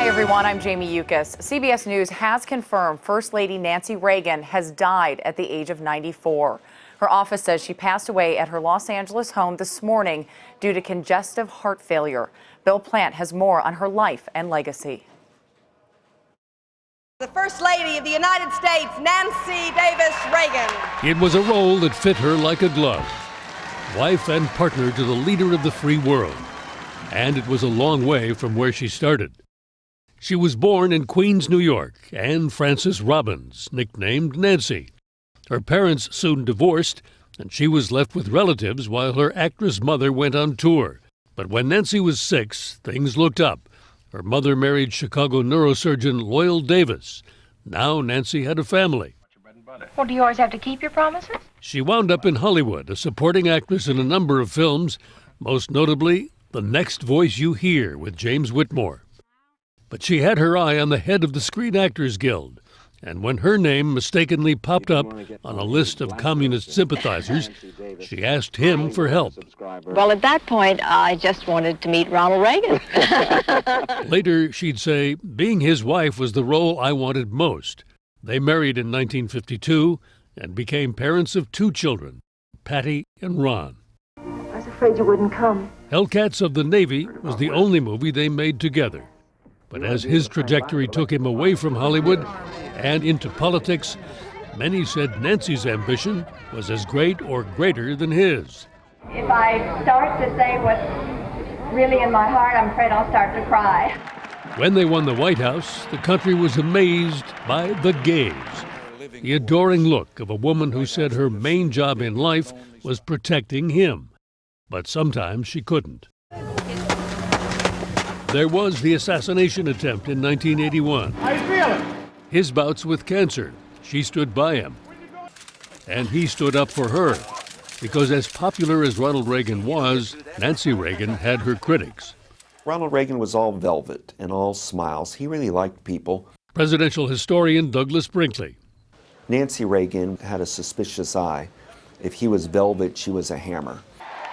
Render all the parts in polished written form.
Hi, everyone. I'm Jamie Yukas. CBS News has confirmed First Lady Nancy Reagan has died at the age of 94. Her office says she passed away at her Los Angeles home this morning due to congestive heart failure. Bill Plant has more on her life and legacy. The First Lady of the United States, Nancy Davis Reagan. It was a role that fit her like a glove. Wife and partner to the leader of the free world. And it was a long way from where she started. She was born in Queens, New York, Anne Frances Robbins, nicknamed Nancy. Her parents soon divorced, and she was left with relatives while her actress mother went on tour. But when Nancy was 6, things looked up. Her mother married Chicago neurosurgeon Loyal Davis. Now Nancy had a family. Well, do you always have to keep your promises? She wound up in Hollywood, a supporting actress in a number of films, most notably The Next Voice You Hear with James Whitmore. But she had her eye on the head of the Screen Actors Guild, and when her name mistakenly popped up on a list of communist sympathizers, she asked him for help. Well, at that point, I just wanted to meet Ronald Reagan. Later, she'd say, being his wife was the role I wanted most. They married in 1952 and became parents of 2 children, Patty and Ron. I was afraid you wouldn't come. Hellcats of the Navy was the only movie they made together. But as his trajectory took him away from Hollywood and into politics, many said Nancy's ambition was as great or greater than his. If I start to say what's really in my heart, I'm afraid I'll start to cry. When they won the White House, the country was amazed by the gaze, the adoring look of a woman who said her main job in life was protecting him. But sometimes she couldn't. There was the assassination attempt in 1981. How you feeling? His bouts with cancer. She stood by him. And he stood up for her. Because as popular as Ronald Reagan was, Nancy Reagan had her critics. Ronald Reagan was all velvet and all smiles. He really liked people. Presidential historian Douglas Brinkley. Nancy Reagan had a suspicious eye. If he was velvet, she was a hammer.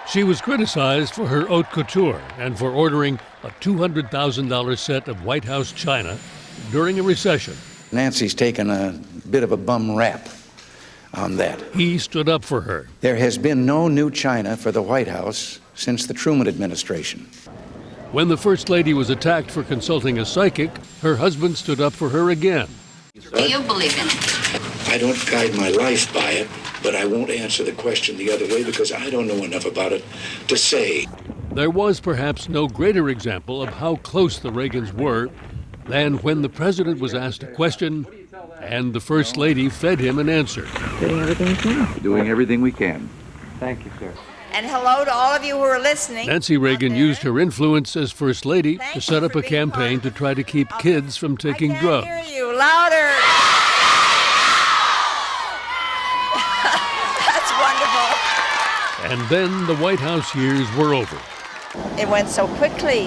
She was criticized for her haute couture and for ordering a $200,000 set of White House china during a recession. Nancy's taken a bit of a bum rap on that. He stood up for her. There has been no new china for the White House since the Truman administration. When the First Lady was attacked for consulting a psychic, her husband stood up for her again. Do you believe in it? I don't guide my life by it, but I won't answer the question the other way because I don't know enough about it to say. There was perhaps no greater example of how close the Reagans were than when the president was asked a question and the First Lady fed him an answer. Doing everything we can. Doing everything we can. Thank you, sir. And hello to all of you who are listening. Nancy Reagan used her influence as First Lady to set up a campaign to try to keep kids from taking drugs. I can't hear you. Louder. That's wonderful. And then the White House years were over. It went so quickly.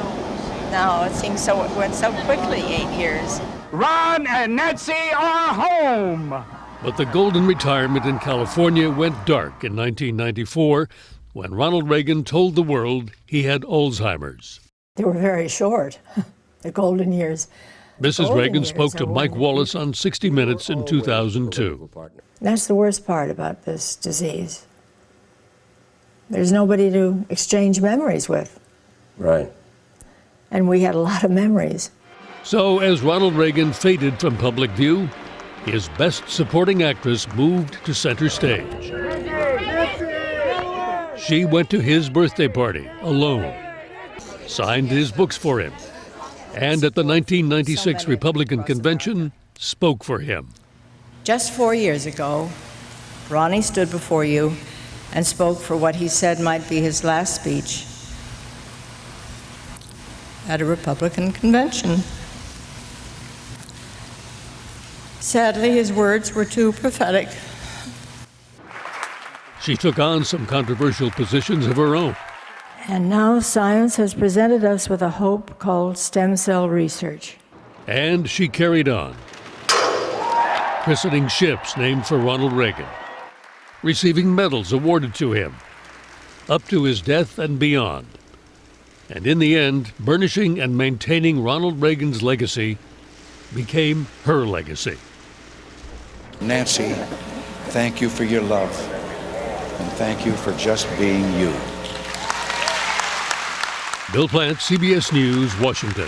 No, it went so quickly, 8 years. Ron and Nancy are home. But the golden retirement in California went dark in 1994 when Ronald Reagan told the world he had Alzheimer's. They were very short, the golden years. Mrs. Reagan spoke to Mike Wallace on 60 Minutes in 2002. That's the worst part about this disease. There's nobody to exchange memories with. Right. And we had a lot of memories. So as Ronald Reagan faded from public view, his best supporting actress moved to center stage. She went to his birthday party alone, signed his books for him, and at the 1996 Republican convention, spoke for him. Just 4 years ago, Ronnie stood before you and spoke for what he said might be his last speech at a Republican convention. Sadly, his words were too prophetic. She took on some controversial positions of her own. And now science has presented us with a hope called stem cell research. And she carried on, christening ships named for Ronald Reagan, receiving medals awarded to him, up to his death and beyond. And in the end, burnishing and maintaining Ronald Reagan's legacy became her legacy. Nancy, thank you for your love, and thank you for just being you. Bill Plant, CBS News, Washington.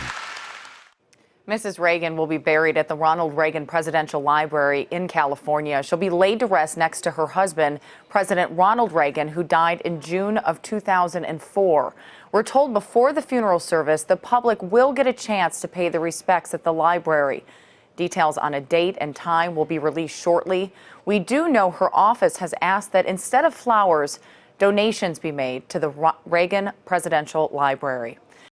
Mrs. Reagan will be buried at the Ronald Reagan Presidential Library in California. She'll be laid to rest next to her husband, President Ronald Reagan, who died in June of 2004. We're told before the funeral service, the public will get a chance to pay the respects at the library. Details on a date and time will be released shortly. We do know her office has asked that instead of flowers, donations be made to the Reagan Presidential Library.